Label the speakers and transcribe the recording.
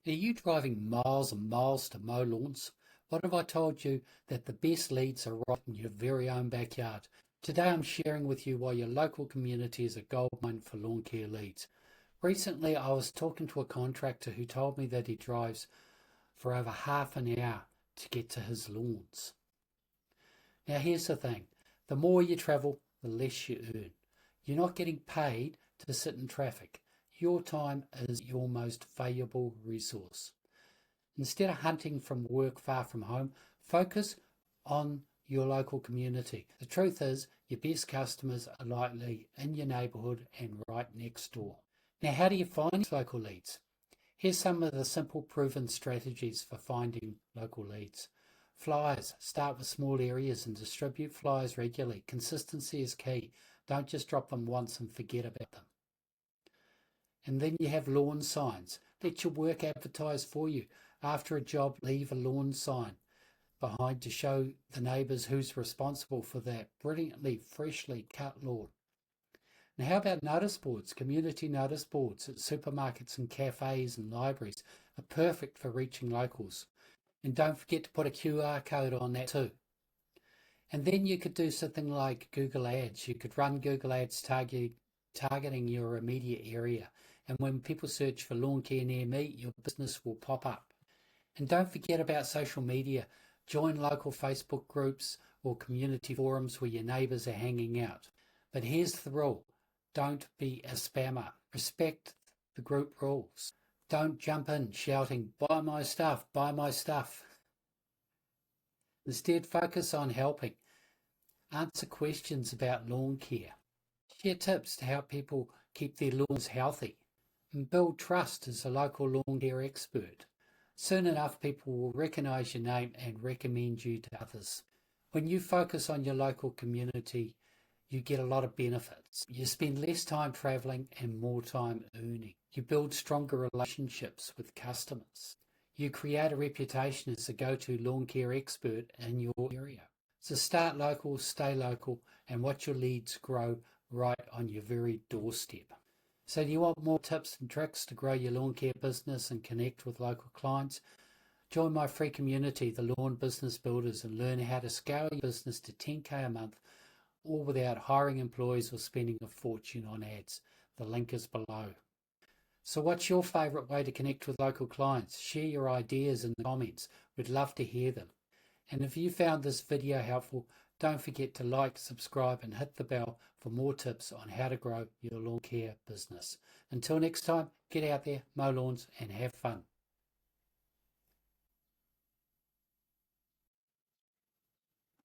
Speaker 1: Are you driving miles and miles to mow lawns? What have I told you that the best leads are right in your very own backyard? Today I'm sharing with you why your local community is a goldmine for lawn care leads. Recently I was talking to a contractor who told me that he drives for over half an hour to get to his lawns. Now here's the thing, the more you travel, the less you earn. You're not getting paid to sit in traffic. Your time is your most valuable resource. Instead of hunting from work far from home, focus on your local community. The truth is, your best customers are likely in your neighbourhood and right next door. Now, how do you find these local leads? Here's some of the simple proven strategies for finding local leads. Flyers. Start with small areas and distribute flyers regularly. Consistency is key. Don't just drop them once and forget about them. And then you have lawn signs. Let your work advertise for you. After a job, leave a lawn sign behind to show the neighbours who's responsible for that brilliantly, freshly cut lawn. Now, how about notice boards? Community notice boards at supermarkets and cafes and libraries are perfect for reaching locals. And don't forget to put a QR code on that too. And then you could do something like Google Ads. You could run Google Ads targeting your immediate area. And when people search for lawn care near me, your business will pop up. And don't forget about social media. Join local Facebook groups or community forums where your neighbours are hanging out. But here's the rule. Don't be a spammer. Respect the group rules. Don't jump in shouting, buy my stuff, buy my stuff. Instead, focus on helping. Answer questions about lawn care. Share tips to help people keep their lawns healthy. And build trust as a local lawn care expert. Soon enough, people will recognise your name and recommend you to others. When you focus on your local community, you get a lot of benefits. You spend less time travelling and more time earning. You build stronger relationships with customers. You create a reputation as a go-to lawn care expert in your area. So start local, stay local, and watch your leads grow right on your very doorstep. So do you want more tips and tricks to grow your lawn care business and connect with local clients? Join my free community, the Lawn Business Builders, and learn how to scale your business to 10K a month, all without hiring employees or spending a fortune on ads. The link is below. So what's your favourite way to connect with local clients? Share your ideas in the comments. We'd love to hear them. And if you found this video helpful, don't forget to like, subscribe and hit the bell for more tips on how to grow your lawn care business. Until next time, get out there, mow lawns and have fun.